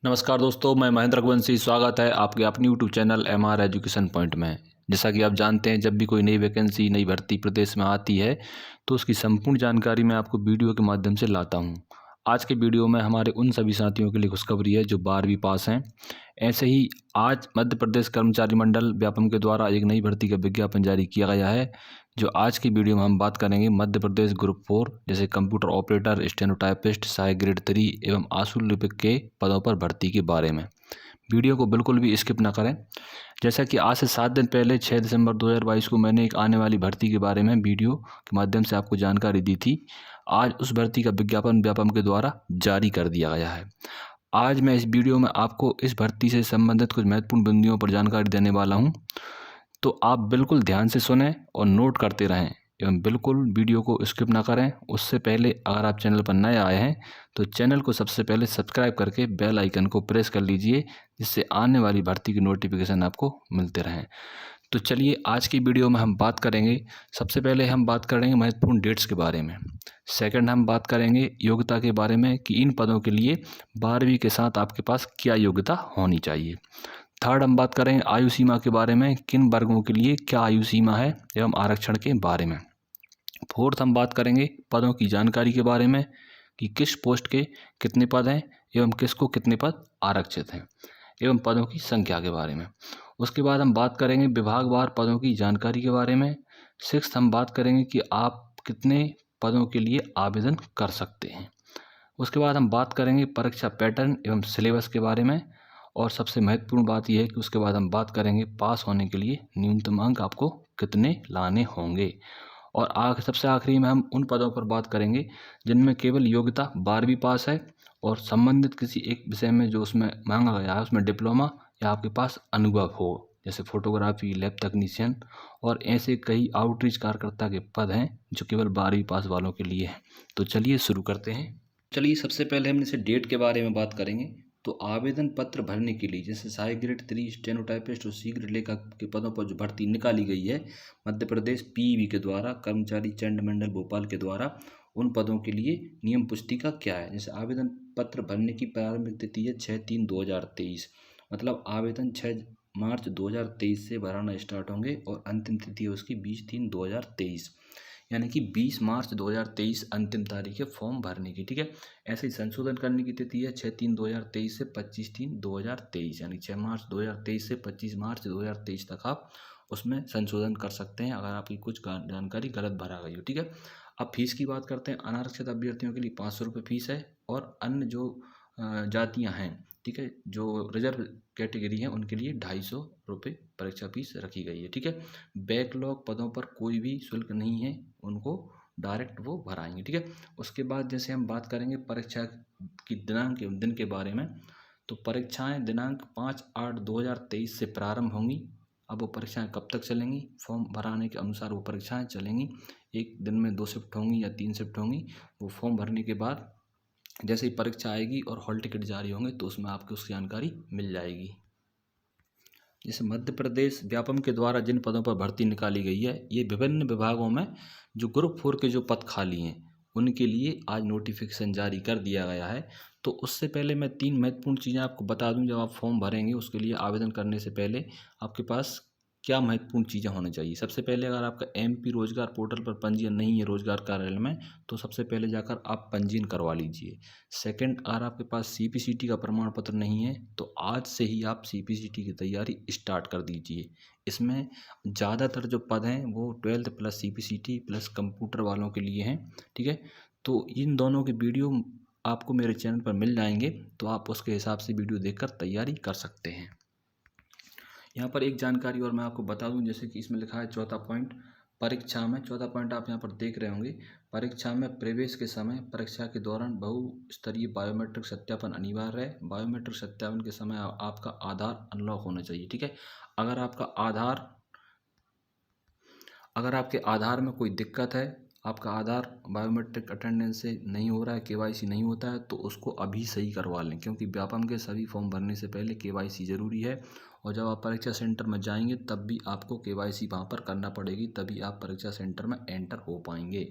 नमस्कार दोस्तों, मैं महेंद्र रघुवंशी। स्वागत है आपके अपने YouTube channel MR education point में। जैसा कि आप जानते हैं, जब भी कोई नई वैकेंसी, नई भर्ती प्रदेश में आती है तो उसकी संपूर्ण जानकारी मैं आपको वीडियो के माध्यम से लाता हूं। आज के वीडियो में हमारे उन सभी साथियों के लिए खुशखबरी है जो 12वीं पास हैं। ऐसे ही आज मध्य प्रदेश कर्मचारी मंडल व्यापम के द्वारा एक नई भर्ती का विज्ञापन जारी किया गया है, जो आज की वीडियो में हम बात करेंगे मध्य प्रदेश ग्रुप 4 जैसे कंप्यूटर ऑपरेटर, स्टेनोटाइपिस्ट, सहायक ग्रेड 3 एवं आशु लिपिक के पदों पर भर्ती के बारे में। वीडियो को बिल्कुल भी स्किप ना करें। जैसा कि आज से 7 दिन पहले 6 दिसंबर 2022 को मैंने एक आने वाली भर्ती के बारे में वीडियो के माध्यम से आपको जानकारी दी थी। आज उस भर्ती का विज्ञापन व्यापम के द्वारा जारी कर दिया गया है। आज मैं इस वीडियो में आपको इस भर्ती से संबंधित कुछ महत्वपूर्ण बिंदुओं पर जानकारी देने वाला हूं, तो आप बिल्कुल ध्यान से सुनें और नोट करते रहें एवं बिल्कुल वीडियो को स्किप ना करें। उससे पहले अगर आप चैनल पर नए आए हैं तो चैनल को सबसे पहले सब्सक्राइब करके बेल आइकन को प्रेस कर लीजिए, जिससे आने वाली भर्ती की नोटिफिकेशन आपको मिलते रहें। तो चलिए आज की वीडियो में हम बात करेंगे। सबसे पहले हम बात करेंगे महत्वपूर्ण डेट्स के बारे में। सेकंड हम बात करेंगे योग्यता के बारे में कि इन पदों के लिए 12वीं के साथ आपके पास क्या योग्यता होनी चाहिए। थर्ड हम बात करेंगे आयु सीमा के बारे में, किन वर्गों के लिए क्या आयु सीमा है एवं आरक्षण के बारे में। फोर्थ हम बात करेंगे पदों की जानकारी के बारे में कि किस पोस्ट के कितने पद हैं एवं किसको कितने पद आरक्षित हैं एवं पदों की संख्या के बारे में। उसके बाद हम बात करेंगे विभागवार पदों की जानकारी के बारे में। सिक्स्थ हम बात करेंगे कि आप कितने पदों के लिए आवेदन कर सकते हैं। उसके बाद हम बात करेंगे परीक्षा पैटर्न एवं सिलेबस के बारे में। और सबसे महत्वपूर्ण बात यह है कि उसके बाद हम बात करेंगे पास होने के लिए न्यूनतम अंक आपको कितने लाने होंगे। और सबसे आखिरी में हम उन पदों पर बात करेंगे जिनमें केवल योग्यता 12वीं पास है और संबंधित किसी एक विषय में जो उसमें मांगा गया है उसमें डिप्लोमा या आपके पास अनुभव हो, जैसे फोटोग्राफी, लैब तकनीशियन और ऐसे कई आउटरीच कार्यकर्ता के पद हैं जो केवल 12वीं पास वालों के लिए हैं। तो चलिए शुरू करते हैं। चलिए सबसे पहले हम जैसे डेट के बारे में बात करेंगे। तो आवेदन पत्र भरने के लिए जैसे सहायक ग्रेड 3, स्टेनोटाइपिस्ट और सी ग्रेड लेखक के पदों पर जो भर्ती निकाली गई है मध्य प्रदेश PEB के द्वारा, कर्मचारी चंड मंडल भोपाल के द्वारा, उन पदों के लिए नियम पुस्तिका क्या है। जैसे आवेदन पत्र भरने की प्रारंभिक तिथि है 6/3/2023, मतलब आवेदन 6 मार्च 2023 से भराना स्टार्ट होंगे और अंतिम तिथि है उसकी 20/3/2023, यानी कि 20 मार्च 2023 अंतिम तारीख है फॉर्म भरने की। ठीक है, ऐसे ही संशोधन करने की तिथि है 6/3/2023 से 25/3/2023, यानी 6 मार्च 2023 से 25 मार्च 2023 तक आप उसमें संशोधन कर सकते हैं अगर आपकी कुछ जानकारी गलत भरा गई हो। ठीक है, अब फीस की बात करते हैं। अनारक्षित अभ्यर्थियों के लिए 500 रुपये फीस है और अन्य जो जातियां हैं, ठीक है, जो रिजर्व कैटेगरी है उनके लिए 250 रुपये परीक्षा फीस रखी गई है। ठीक है, बैकलॉग पदों पर कोई भी शुल्क नहीं है, उनको डायरेक्ट वो भराएंगे। ठीक है, उसके बाद जैसे हम बात करेंगे परीक्षा की दिनांक एवं दिन के बारे में। तो परीक्षाएं दिनांक 5/8/2023 से प्रारंभ होंगी। अब वो परीक्षाएं कब तक चलेंगी, फॉर्म भराने के अनुसार वो परीक्षाएं चलेंगी। एक दिन में 2 शिफ्ट होंगी या 3 शिफ्ट होंगी। वो फॉर्म भरने के बाद जैसे ही परीक्षा आएगी और हॉल टिकट जारी होंगे तो उसमें आपको उसकी जानकारी मिल जाएगी। जैसे मध्य प्रदेश व्यापम के द्वारा जिन पदों पर भर्ती निकाली गई है, ये विभिन्न विभागों में जो ग्रुप 4 के जो पद खाली हैं उनके लिए आज नोटिफिकेशन जारी कर दिया गया है। तो उससे पहले मैं 3 महत्वपूर्ण चीज़ें आपको बता दूं। जब आप फॉर्म भरेंगे उसके लिए आवेदन करने से पहले आपके पास क्या महत्वपूर्ण चीज़ें होनी चाहिए। सबसे पहले अगर आपका MP रोजगार पोर्टल पर पंजीयन नहीं है रोजगार कार्यालय में, तो सबसे पहले जाकर आप पंजीयन करवा लीजिए। सेकंड, अगर आपके पास CPCT का प्रमाण पत्र नहीं है तो आज से ही आप CPCT की तैयारी स्टार्ट कर दीजिए। इसमें ज़्यादातर जो पद हैं वो 12th plus CPCT plus computer वालों के लिए हैं। ठीक है, तो इन दोनों के वीडियो आपको मेरे चैनल पर मिल जाएंगे, तो आप उसके हिसाब से वीडियो देखकर तैयारी कर सकते हैं। यहाँ पर एक जानकारी और मैं आपको बता दूं, जैसे कि इसमें लिखा है चौथा पॉइंट, परीक्षा में चौथा पॉइंट आप यहाँ पर देख रहे होंगे, परीक्षा में प्रवेश के समय परीक्षा के दौरान बहुस्तरीय बायोमेट्रिक सत्यापन अनिवार्य है। बायोमेट्रिक सत्यापन के समय आपका आधार अनलॉक होना चाहिए। ठीक है, अगर आपके आधार में कोई दिक्कत है, आपका आधार बायोमेट्रिक अटेंडेंस से नहीं हो रहा है, KYC नहीं होता है, तो उसको अभी सही करवा लें, क्योंकि व्यापम के सभी फॉर्म भरने से पहले KYC ज़रूरी है। और जब आप परीक्षा सेंटर में जाएंगे तब भी आपको KYC वहाँ पर करना पड़ेगी, तभी आप परीक्षा सेंटर में एंटर हो पाएंगे।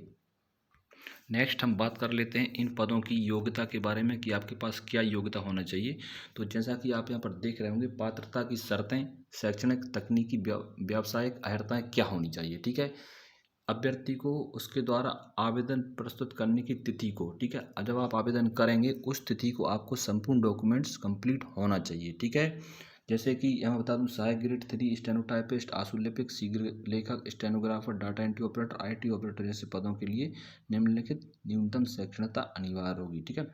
नेक्स्ट हम बात कर लेते हैं इन पदों की योग्यता के बारे में कि आपके पास क्या योग्यता होना चाहिए। तो जैसा कि आप यहाँ पर देख रहे होंगे, पात्रता की शर्तें, शैक्षणिक, तकनीकी, व्यावसायिक अर्हताएं क्या होनी चाहिए। ठीक है, अभ्यर्थी को उसके द्वारा आवेदन प्रस्तुत करने की तिथि को, ठीक है, जब आप आवेदन करेंगे उस तिथि को आपको संपूर्ण डॉक्यूमेंट्स कंप्लीट होना चाहिए। ठीक है, जैसे कि मैं बता दूं, सहायक ग्रेड 3 स्टेनोटाइपिस्ट, आशुलिपिक, शीघ्र लेखक, stenographer, data entry operator, IT operator जैसे पदों के लिए निम्नलिखित न्यूनतम शैक्षणिकता अनिवार्य होगी। ठीक है,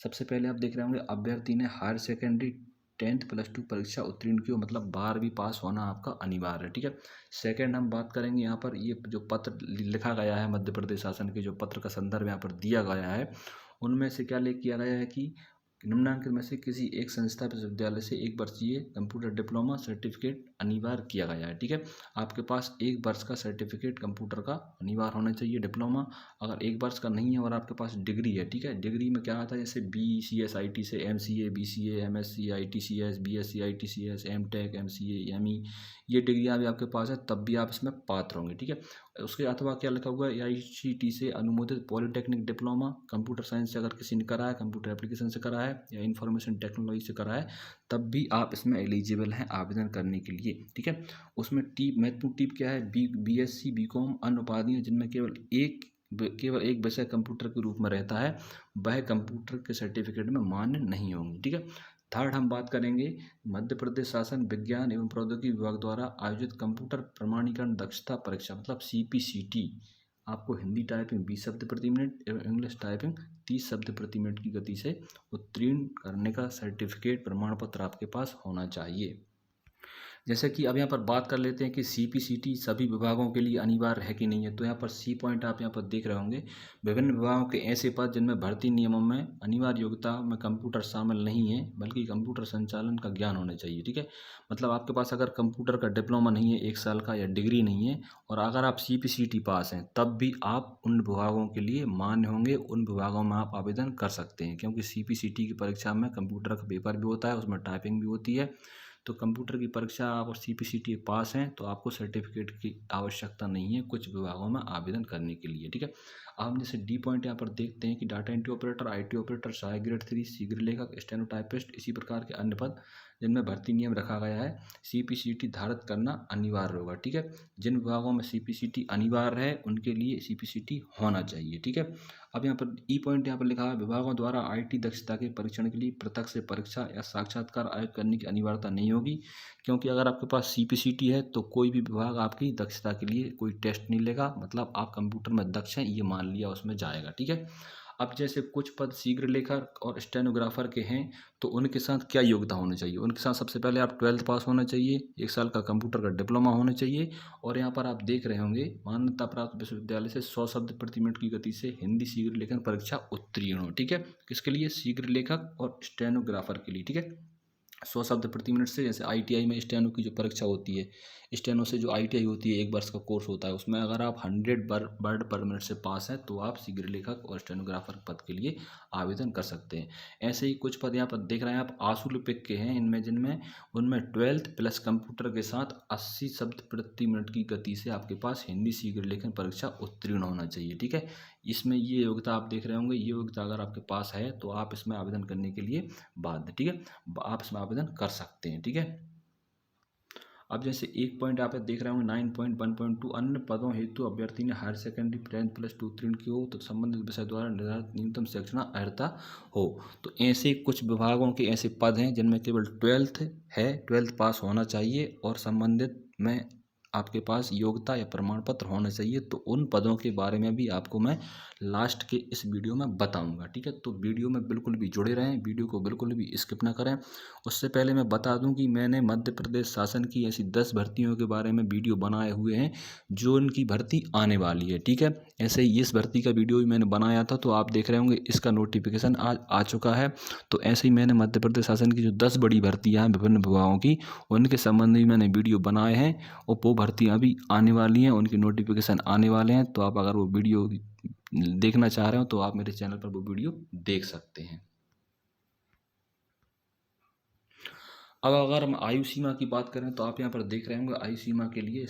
सबसे पहले आप देख रहे होंगे अभ्यर्थी ने हायर सेकेंडरी 10th+2 परीक्षा उत्तीर्ण की हो, मतलब 12वीं पास होना आपका अनिवार्य है। ठीक है, सेकंड हम बात करेंगे यहाँ पर ये जो पत्र लिखा गया है मध्य प्रदेश शासन के, जो पत्र का संदर्भ यहाँ पर दिया गया है, उनमें से क्या ले किया गया है कि निम्नांकित में से किसी एक संस्था विश्वविद्यालय से 1 वर्षीय कंप्यूटर डिप्लोमा सर्टिफिकेट अनिवार्य किया गया है। ठीक है, आपके पास 1 वर्ष का सर्टिफिकेट कंप्यूटर का अनिवार्य होना चाहिए, डिप्लोमा। अगर 1 वर्ष का नहीं है और आपके पास डिग्री है, ठीक है, डिग्री में क्या आता है, जैसे BCS IT से MCA, BCA, MSc ITCS, BSc ITCS, MTech, MCA, ME, ये डिग्रियाँ भी आपके पास है, तब भी आप इसमें पात्र होंगे। ठीक है, उसके अथवा क्या लिखा हुआ है, ICT से अनुमोदित पॉलिटेक्निक डिप्लोमा, कंप्यूटर साइंस से अगर किसी ने करा है, कंप्यूटर एप्लीकेशन से करा है या इंफॉर्मेशन टेक्नोलॉजी से करा है, तब भी आप इसमें एलिजिबल हैं आवेदन करने के लिए। ठीक है, उसमें टीप, महत्वपूर्ण टीप क्या है, BSc BCom अन्य उपाधियाँ जिनमें केवल एक विषय कंप्यूटर के रूप में रहता है, वह कंप्यूटर के सर्टिफिकेट में मान्य नहीं होंगी। ठीक है, थर्ड हम बात करेंगे मध्य प्रदेश शासन विज्ञान एवं प्रौद्योगिकी विभाग द्वारा आयोजित कंप्यूटर प्रमाणीकरण दक्षता परीक्षा, मतलब CPCT, आपको हिंदी टाइपिंग 20 शब्द प्रति मिनट एवं इंग्लिश टाइपिंग 30 शब्द प्रति मिनट की गति से उत्तीर्ण करने का सर्टिफिकेट प्रमाण पत्र आपके पास होना चाहिए। जैसे कि अब यहाँ पर बात कर लेते हैं कि CPCT सभी विभागों के लिए अनिवार्य है कि नहीं है। तो यहाँ पर C पॉइंट आप यहाँ पर देख रहे होंगे, विभिन्न विभागों के ऐसे पद जिनमें भर्ती नियमों में अनिवार्य योग्यता में कंप्यूटर शामिल नहीं है, बल्कि कंप्यूटर संचालन का ज्ञान होना चाहिए। ठीक है, मतलब आपके पास अगर कंप्यूटर का डिप्लोमा नहीं है 1 साल का, या डिग्री नहीं है, और अगर आप CPCT पास हैं, तब भी आप उन विभागों के लिए मान्य होंगे, उन विभागों में आप आवेदन कर सकते हैं। क्योंकि CPCT की परीक्षा में कंप्यूटर का पेपर भी होता है, उसमें टाइपिंग भी होती है। तो कंप्यूटर की परीक्षा आप और CPCT पास हैं तो आपको सर्टिफिकेट की आवश्यकता नहीं है कुछ विभागों में आवेदन करने के लिए। ठीक है, अब हम जैसे D पॉइंट यहाँ पर देखते हैं कि data entry operator, IT operator, सहायक ग्रेड 3, शीघ्र लेखक, स्टेनोटाइपिस्ट, इसी प्रकार के अन्य पद जिनमें भर्ती नियम रखा गया है, CPCT धारित करना अनिवार्य होगा। ठीक है, जिन विभागों में CPCT अनिवार्य है उनके लिए CPCT होना चाहिए। ठीक है, अब यहाँ पर E पॉइंट यहाँ पर लिखा है, विभागों द्वारा IT दक्षता के परीक्षण के लिए पृथक से परीक्षा या साक्षात्कार आयोजित करने की अनिवार्यता नहीं होगी। क्योंकि अगर आपके पास CPCT है तो कोई भी विभाग आपकी दक्षता के लिए कोई टेस्ट नहीं लेगा, मतलब आप कंप्यूटर में दक्ष हैं ये मान लिया उसमें जाएगा। ठीक है, अब जैसे कुछ पद शीघ्र लेखक और स्टेनोग्राफर के हैं, तो उनके साथ क्या योग्यता होनी चाहिए। उनके साथ सबसे पहले आप 12th पास होना चाहिए, 1 साल का कंप्यूटर का डिप्लोमा होना चाहिए, और यहाँ पर आप देख रहे होंगे मान्यता प्राप्त विश्वविद्यालय से 100 शब्द प्रति मिनट की गति से हिंदी शीघ्र लेखन परीक्षा उत्तीर्ण हो। ठीक है, किसके लिए, शीघ्र लेखक और स्टेनोग्राफर के लिए। ठीक है, 100 शब्द प्रति मिनट से, जैसे ITI में स्टेनो की जो परीक्षा होती है, स्टेनो से जो ITI होती है 1 वर्ष का कोर्स होता है, उसमें अगर आप 100 वर्ड पर मिनट से पास हैं तो आप शीघ्र लेखक और स्टेनोग्राफर पद के लिए आवेदन कर सकते हैं। ऐसे ही कुछ पद यहाँ पर देख रहे हैं आप आशुलिपिक के हैं, इनमें जिनमें उनमें 12th प्लस कंप्यूटर के साथ 80 शब्द प्रति मिनट की गति से आपके पास हिंदी शीघ्र लेखन परीक्षा उत्तीर्ण होना चाहिए। ठीक है, इसमें ये योग्यता आप देख रहे होंगे, ये योग्यता अगर आपके पास है तो आप इसमें आवेदन करने के लिए बाध्य। ठीक है, आप इसमें आवेदन कर सकते हैं। ठीक है, अब जैसे एक पॉइंट आप देख रहे होंगे 9.1.2, अन्य पदों हेतु अभ्यर्थी ने हायर सेकेंडरी 10th+2 उत्तीर्ण की हो तो संबंधित विषय द्वारा निर्धारित न्यूनतम शैक्षणिक अर्हता हो। तो ऐसे कुछ विभागों के ऐसे पद हैं जिनमें केवल 12th है, 12th पास होना चाहिए और संबंधित में आपके पास योग्यता या प्रमाण पत्र होना चाहिए। तो उन पदों के बारे में भी आपको मैं लास्ट के इस वीडियो में बताऊंगा। ठीक है, तो वीडियो में बिल्कुल भी जुड़े रहें, वीडियो को बिल्कुल भी स्किप ना करें। उससे पहले मैं बता दूं कि मैंने मध्य प्रदेश शासन की ऐसी 10 भर्तियों के बारे में वीडियो बनाए हुए हैं जो उनकी भर्ती आने वाली है। ठीक है, ऐसे ही इस भर्ती का वीडियो भी मैंने बनाया था, तो आप देख रहे होंगे इसका नोटिफिकेशन आज आ चुका है। तो ऐसे ही मैंने मध्य प्रदेश शासन की जो 10 बड़ी भर्तियाँ हैं विभिन्न विभागों की, उनके संबंध में मैंने वीडियो बनाए हैं और वो भर्तियाँ भी आने वाली हैं, उनके नोटिफिकेशन आने वाले हैं। तो आप अगर वो वीडियो देखना चाह रहे हो तो आप मेरे चैनल पर वो वीडियो देख सकते हैं। अब अगर हम आयु सीमा की बात करें तो आप यहाँ पर देख रहे होंगे आयु सीमा के लिए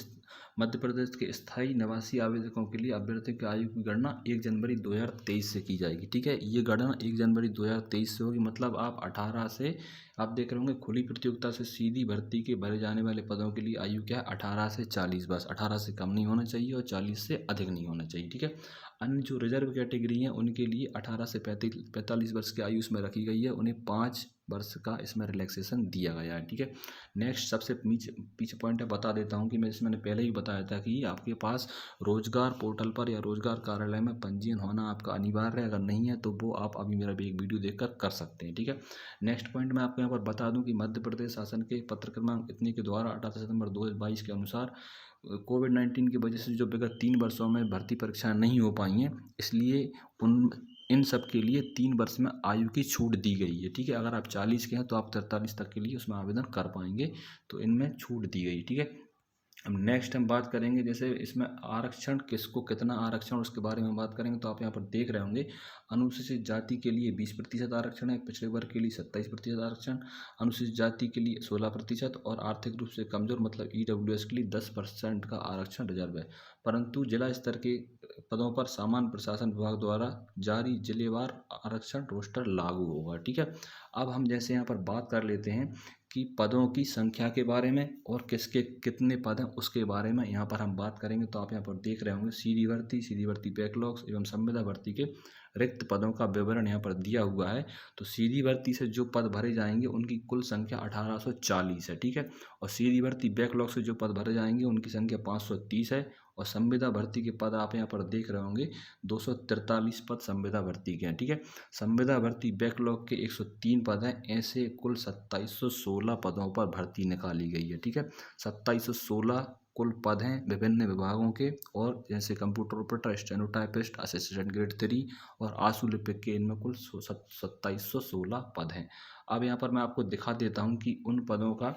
मध्य प्रदेश के स्थायी निवासी आवेदकों के लिए अभ्यर्थियों की आयु की गणना 1 जनवरी 2023 से की जाएगी। ठीक है, ये गणना 1 जनवरी 2023 से होगी। मतलब आप 18 से, आप देख रहे होंगे खुली प्रतियोगिता से सीधी भर्ती के भरे जाने वाले पदों के लिए आयु क्या है, 18 से 40, बस 18 से कम नहीं होना चाहिए और 40 से अधिक नहीं होना चाहिए। ठीक है, अन्य जो रिजर्व कैटेगरी हैं उनके लिए 18 से 45 वर्ष की आयु इसमें रखी गई है, उन्हें 5 वर्ष का इसमें रिलैक्सेशन दिया गया है। ठीक है, नेक्स्ट सबसे पीछे पॉइंट है, बता देता हूँ कि मैंने पहले ही बताया था कि आपके पास रोजगार पोर्टल पर या रोजगार कार्यालय में पंजीयन होना आपका अनिवार्य है। अगर नहीं है तो वो आप अभी मेरा भी एक वीडियो देखकर कर सकते हैं। ठीक है, नेक्स्ट पॉइंट मैं आपको यहाँ पर बता दूं कि मध्य प्रदेश शासन के पत्र क्रमांक इतने के द्वारा 18 सितंबर 2022 के अनुसार कोविड-19 की वजह से जो विगत 3 वर्षों में भर्ती परीक्षाएं नहीं हो पाई हैं, इसलिए इन सब के लिए 3 वर्ष में आयु की छूट दी गई है। ठीक है, अगर आप 40 के हैं तो आप 43 तक के लिए उसमें आवेदन कर पाएंगे, तो इनमें छूट दी गई। ठीक है, अब नेक्स्ट हम बात करेंगे जैसे इसमें आरक्षण किसको कितना आरक्षण, उसके बारे में बात करेंगे। तो आप यहाँ पर देख रहे होंगे अनुसूचित जाति के लिए 20% आरक्षण है, पिछड़े वर्ग के लिए 27% आरक्षण, अनुसूचित जाति के लिए 16% और आर्थिक रूप से कमजोर मतलब EWS के लिए 10% का आरक्षण रिजर्व है। परंतु जिला स्तर के पदों पर सामान्य प्रशासन विभाग द्वारा जारी जिलेवार आरक्षण रोस्टर लागू होगा। ठीक है, अब हम जैसे यहाँ पर बात कर लेते हैं कि पदों की संख्या के बारे में और किसके कितने पद हैं उसके बारे में यहाँ पर हम बात करेंगे। तो आप यहाँ पर देख रहे होंगे सीधी भर्ती बैकलॉग्स एवं संविदा भर्ती के रिक्त पदों का विवरण यहाँ पर दिया हुआ है। तो सीधी भर्ती से जो पद भरे जाएंगे उनकी कुल संख्या 1840 है। ठीक है, और सीधी भर्ती बैकलॉग से जो पद भरे जाएंगे उनकी संख्या 530 है। और संविदा भर्ती के पद आप यहाँ पर देख रहे होंगे 243 पद संविदा भर्ती के हैं। ठीक है, संविदा भर्ती बैकलॉग के 103 पद हैं। ऐसे कुल 2716 पदों पर भर्ती निकाली गई है। ठीक है, 2716 कुल पद हैं विभिन्न विभागों के, और जैसे computer operator, stenotypist, assistant grade 3 और आशु लिपिक के, इनमें कुल 2716 पद हैं। अब यहाँ पर मैं आपको दिखा देता हूँ कि उन पदों का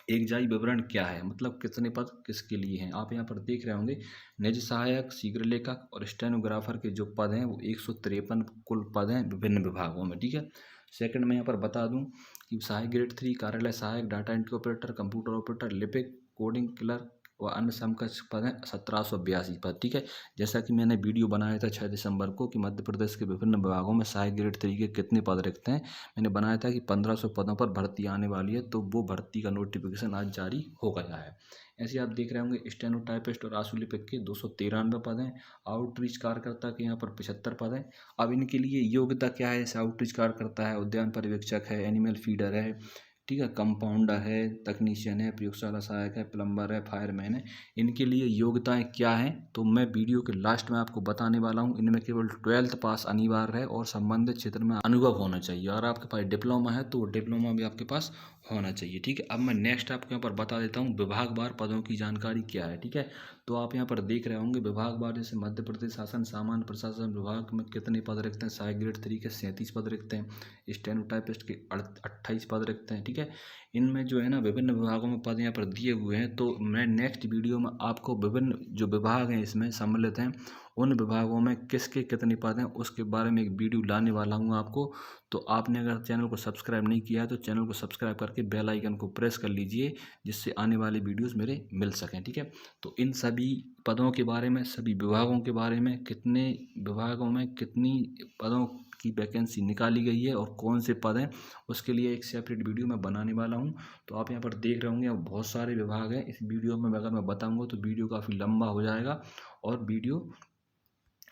एकजाई विवरण क्या है, मतलब कितने पद किसके लिए हैं। आप यहाँ पर देख रहे होंगे निज सहायक, शीघ्र लेखक और स्टेनोग्राफर के जो पद हैं वो 153 कुल पद हैं विभिन्न विभागों में। ठीक है, सेकंड में यहाँ पर बता दूं कि सहायक ग्रेड 3 कार्यालय सहायक, data entry operator, computer operator, लिपिक, कोडिंग क्लर्क व अन्य समकक्ष पद हैं 1782 पद। ठीक है, जैसा कि मैंने वीडियो बनाया था 6 दिसंबर को कि मध्य प्रदेश के विभिन्न विभागों में सहायक ग्रेड 3 के कितने पद रिक्त हैं, मैंने बनाया था कि 1500 पदों पर भर्ती आने वाली है। तो वो भर्ती का नोटिफिकेशन आज जारी हो गया है। ऐसे आप देख रहे होंगे स्टेनोटाइपिस्ट और आशु लिपिक के 293 पद हैं। आउटरीच कार्यकर्ता के यहाँ पर 75 पद हैं। अब इनके लिए योग्यता क्या है, जैसे आउटरीच कार्यकर्ता है, उद्यान पर्यवेक्षक है, एनिमल फीडर है, ठीक है, कंपाउंडर है, तकनीशियन है, प्रयोगशाला सहायक है, प्लम्बर है, फायरमैन है। इनके लिए योग्यताएं क्या हैं तो मैं वीडियो के लास्ट में आपको बताने वाला हूं। इनमें केवल 12th पास अनिवार्य है और संबंधित क्षेत्र में अनुभव होना चाहिए। और आपके पास डिप्लोमा है तो डिप्लोमा भी आपके पास होना चाहिए। ठीक है, अब मैं नेक्स्ट आपको यहाँ पर बता देता हूँ विभागवार पदों की जानकारी क्या है। ठीक है, तो आप यहाँ पर देख रहे होंगे विभागवार, जैसे मध्य प्रदेश शासन सामान्य प्रशासन विभाग में कितने पद रखते हैं, सहायक ग्रेड 3 के 37 पद रखते हैं, स्टेनोटाइपिस्ट के 28 पद रखते हैं। ठीक है, इनमें जो है ना विभिन्न विभागों में पद यहाँ पर दिए हुए हैं। तो मैं नेक्स्ट वीडियो में आपको विभिन्न जो विभाग हैं इसमें सम्मिलित हैं उन विभागों में किसके कितने पद हैं उसके बारे में एक वीडियो लाने वाला हूँ आपको। तो आपने अगर चैनल को सब्सक्राइब नहीं किया है तो चैनल को सब्सक्राइब करके बेल आइकन को प्रेस कर लीजिए, जिससे आने वाले वीडियोस मेरे मिल सकें। ठीक है, तो इन सभी पदों के बारे में, सभी विभागों के बारे में, कितने विभागों में कितनी पदों की वैकेंसी निकाली गई है और कौन से पद हैं, उसके लिए एक सेपरेट वीडियो मैं बनाने वाला हूं। तो आप यहाँ पर देख रहे होंगे अब बहुत सारे विभाग हैं। इस वीडियो में अगर मैं बताऊंगा तो वीडियो काफ़ी लंबा हो जाएगा। और वीडियो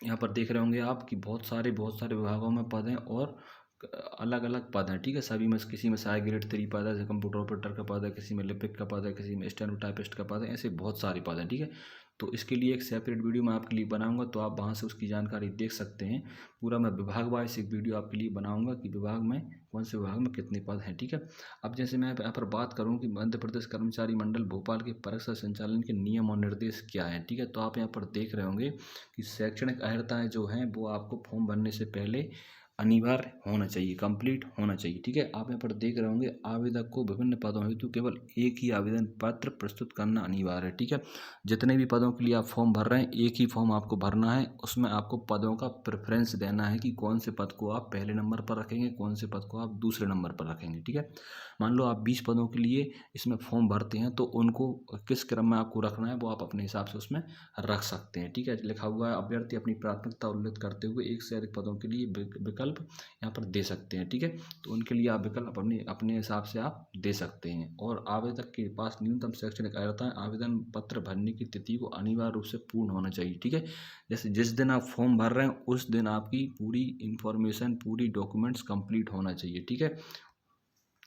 यहाँ पर देख रहे होंगे आप कि बहुत सारे विभागों में पद हैं और अलग अलग पद हैं। ठीक है, सभी में किसी में सहायक ग्रेड 3 पद है, जैसे कंप्यूटर ऑपरेटर का पद है, किसी में लिपिक का पद है, किसी में स्टेनोटाइपिस्ट का पद है, ऐसे बहुत सारे पद हैं। ठीक है, तो इसके लिए एक सेपरेट वीडियो मैं आपके लिए बनाऊंगा, तो आप वहां से उसकी जानकारी देख सकते हैं। पूरा मैं विभाग वाइज एक वीडियो आपके लिए बनाऊंगा कि विभाग में कौन से विभाग में कितने पद हैं। ठीक है, अब जैसे मैं यहाँ पर बात करूँ कि मध्य प्रदेश कर्मचारी मंडल भोपाल के परीक्षा संचालन के नियम और निर्देश क्या हैं। ठीक है, तो आप यहाँ पर देख रहे होंगे कि शैक्षणिक अर्हताएँ जो हैं वो आपको फॉर्म भरने से पहले अनिवार्य होना चाहिए, कंप्लीट होना चाहिए। ठीक है, आप यहाँ पर देख रहे होंगे आवेदक को विभिन्न पदों हेतु केवल एक ही आवेदन पत्र प्रस्तुत करना अनिवार्य है। ठीक है, जितने भी पदों के लिए आप फॉर्म भर रहे हैं एक ही फॉर्म आपको भरना है। उसमें आपको पदों का प्रेफरेंस देना है कि कौन से पद को आप पहले नंबर पर रखेंगे, कौन से पद को आप दूसरे नंबर पर रखेंगे। ठीक है, मान लो आप 20 पदों के लिए इसमें फॉर्म भरते हैं तो उनको किस क्रम में आपको रखना है वो आप अपने हिसाब से उसमें रख सकते हैं। ठीक है, लिखा हुआ है अभ्यर्थी अपनी प्राथमिकता उल्लेख करते हुए एक से अधिक पदों के लिए विकल्प यहाँ पर दे सकते हैं। ठीक है, तो उनके लिए आप विकल्प अपने अपने हिसाब से आप दे सकते हैं। और आवेदक के पास न्यूनतम शैक्षणिक अर्हता है, आवेदन पत्र भरने की तिथि को अनिवार्य रूप से पूर्ण होना चाहिए। ठीक है, जैसे जिस दिन आप फॉर्म भर रहे हैं उस दिन आपकी पूरी इंफॉर्मेशन, पूरी डॉक्यूमेंट्स कंप्लीट होना चाहिए। ठीक है,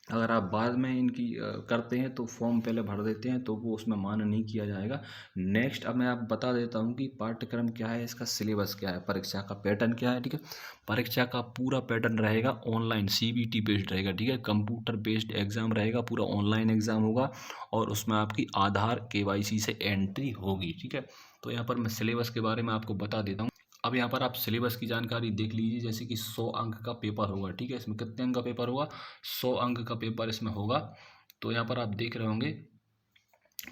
अगर आप बाद में इनकी करते हैं तो फॉर्म पहले भर देते हैं तो वो उसमें मान्य नहीं किया जाएगा। नेक्स्ट अब मैं आप बता देता हूँ कि पाठ्यक्रम क्या है, इसका सिलेबस क्या है, परीक्षा का पैटर्न क्या है। ठीक है, परीक्षा का पूरा पैटर्न रहेगा ऑनलाइन CBT बेस्ड रहेगा। ठीक है, कंप्यूटर बेस्ड एग्जाम रहेगा, पूरा ऑनलाइन एग्जाम होगा और उसमें आपकी आधार KYC से एंट्री होगी। ठीक है, तो यहाँ पर मैं सिलेबस के बारे में आपको बता देता हूँ। अब यहाँ पर आप सिलेबस की जानकारी देख लीजिए। जैसे कि 100 अंक का पेपर होगा। ठीक है, इसमें कितने अंक का पेपर होगा, 100 अंक का पेपर इसमें होगा। तो यहाँ पर आप देख रहे होंगे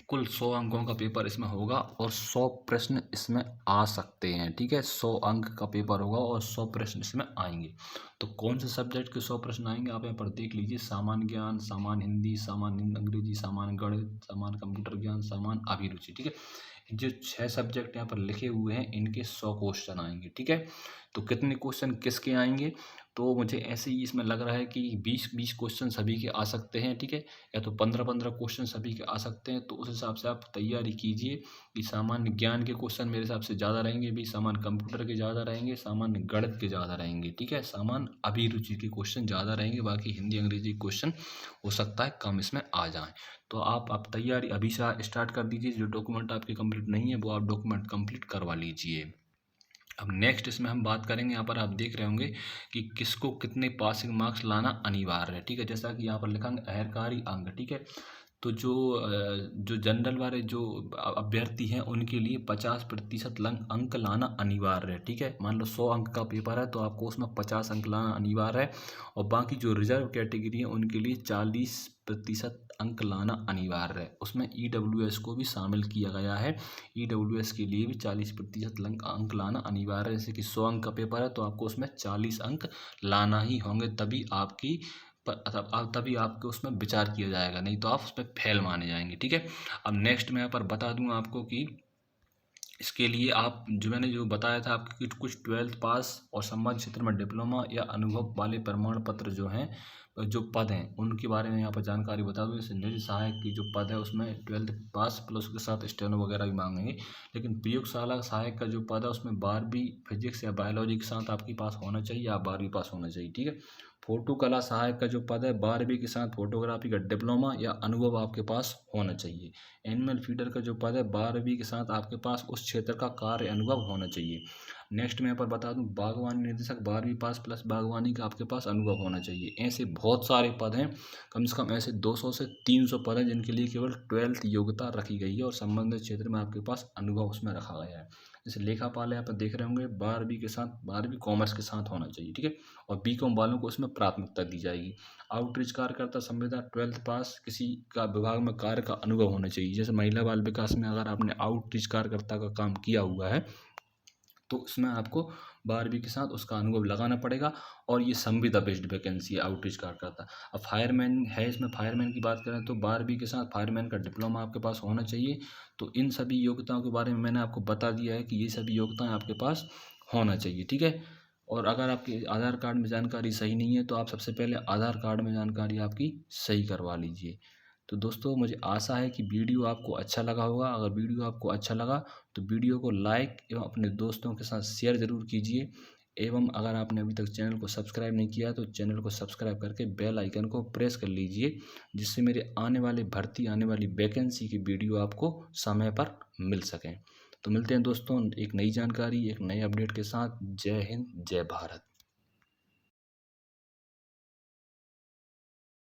कुल 100 अंकों का पेपर इसमें होगा और 100 प्रश्न इसमें आ सकते हैं। ठीक है, 100 अंक का पेपर होगा और 100 प्रश्न इसमें आएंगे। तो कौन से सब्जेक्ट के 100 प्रश्न आएंगे आप यहाँ पर देख लीजिए। सामान्य ज्ञान, सामान्य हिंदी, सामान्य अंग्रेजी, सामान्य गणित, सामान्य कंप्यूटर ज्ञान, सामान्य अभिरुचि। ठीक है, जो 6 सब्जेक्ट यहाँ पर लिखे हुए हैं इनके 100 क्वेश्चन आएंगे। ठीक है, तो कितने क्वेश्चन किसके आएंगे, तो मुझे ऐसे ही इसमें लग रहा है कि 20-20 क्वेश्चन सभी के आ सकते हैं। ठीक है, या तो 15-15 क्वेश्चन सभी के आ सकते हैं। तो उस हिसाब से आप तैयारी कीजिए कि सामान्य ज्ञान के क्वेश्चन मेरे हिसाब से ज़्यादा रहेंगे, भी सामान्य कंप्यूटर के ज़्यादा रहेंगे, सामान्य गणित के ज़्यादा रहेंगे। ठीक है, सामान्य अभिरुचि के क्वेश्चन ज़्यादा रहेंगे, बाकी हिंदी अंग्रेजी क्वेश्चन हो सकता है कम इसमें आ जाएँ। तो आप तैयारी अभी से स्टार्ट कर दीजिए। जो डॉक्यूमेंट आपके कंप्लीट नहीं है वो आप डॉक्यूमेंट कंप्लीट करवा लीजिए। अब नेक्स्ट इसमें हम बात करेंगे, यहाँ पर आप देख रहे होंगे कि किसको कितने पासिंग मार्क्स लाना अनिवार्य है। ठीक है, जैसा कि यहाँ पर लिखा है अहरकारी अंक। ठीक है, तो जो जनरल वाले जो अभ्यर्थी हैं उनके लिए 50% अंक लाना अनिवार्य है। ठीक है, मान लो 100 अंक का पेपर है तो आपको उसमें 50 अंक लाना अनिवार्य है। और बाकी जो रिजर्व कैटेगरी है उनके लिए 40% अंक लाना अनिवार्य है। उसमें EWS को भी शामिल किया गया है। EWS के लिए भी 40% अंक लाना अनिवार्य है। जैसे कि 100 अंक का पेपर है तो आपको उसमें 40 अंक लाना ही होंगे, तभी आपको उसमें विचार किया जाएगा, नहीं तो आप उसमें फेल माने जाएंगे। ठीक है, अब नेक्स्ट मैं यहाँ पर बता दूँ आपको कि इसके लिए आप जो मैंने जो बताया था आपके कुछ 12th पास और संबंधित क्षेत्र में डिप्लोमा या अनुभव वाले प्रमाण पत्र जो हैं, जो पद हैं उनके बारे में यहाँ पर जानकारी बता दूँ। जैसे निधि सहायक की जो पद है उसमें 12th पास प्लस उसके साथ स्टेनो वगैरह भी मांगेंगे। लेकिन प्रयोगशाला सहायक का जो पद है उसमें 12वीं फिजिक्स या बायोलॉजी के साथ आपके पास होना चाहिए, आप 12वीं पास होना चाहिए। ठीक है, फोटो कला सहायक का जो पद है 12वीं के साथ फोटोग्राफी का डिप्लोमा या अनुभव आपके पास होना चाहिए। एनिमल फीडर का जो पद है 12वीं के साथ आपके पास उस क्षेत्र का कार्य अनुभव होना चाहिए। नेक्स्ट मैं यहाँ पर बता दूं बागवानी निदेशक 12वीं पास प्लस बागवानी का आपके पास अनुभव होना चाहिए। ऐसे बहुत सारे पद हैं, कम से कम ऐसे 200 से 300 पद हैं जिनके लिए केवल 12th योग्यता रखी गई है और संबंधित क्षेत्र में आपके पास अनुभव उसमें रखा गया है। जैसे लेखापाल यहाँ पर देख रहे होंगे 12वीं के साथ 12वीं कॉमर्स के साथ होना चाहिए। ठीक है, और BCom वालों को उसमें प्राथमिकता दी जाएगी। आउटरीच कार्यकर्ता संविदा 12th पास किसी का विभाग में कार्य का अनुभव होना चाहिए। जैसे महिला बाल विकास में अगर आपने आउटरीच कार्यकर्ता का काम किया हुआ है तो उसमें आपको 12वीं के साथ उसका अनुभव लगाना पड़ेगा। और ये संविदा बेस्ड वैकेंसी है आउटरीच कार्यकर्ता। अब फायरमैन है, इसमें फायरमैन की बात करें तो 12वीं के साथ फायरमैन का डिप्लोमा आपके पास होना चाहिए। तो इन सभी योग्यताओं के बारे में मैंने आपको बता दिया है कि ये सभी योग्यताएं आपके पास होना चाहिए। ठीक है, और अगर आपके आधार कार्ड में जानकारी सही नहीं है तो आप सबसे पहले आधार कार्ड में जानकारी आपकी सही करवा लीजिए। तो दोस्तों मुझे आशा है कि वीडियो आपको अच्छा लगा होगा। अगर वीडियो आपको अच्छा लगा तो वीडियो को लाइक एवं अपने दोस्तों के साथ शेयर ज़रूर कीजिए। एवं अगर आपने अभी तक चैनल को सब्सक्राइब नहीं किया तो चैनल को सब्सक्राइब करके बेल आइकन को प्रेस कर लीजिए, जिससे मेरे आने वाली वैकेंसी की वीडियो आपको समय पर मिल सकें। तो मिलते हैं दोस्तों एक नई जानकारी, एक नए अपडेट के साथ। जय हिंद, जय भारत।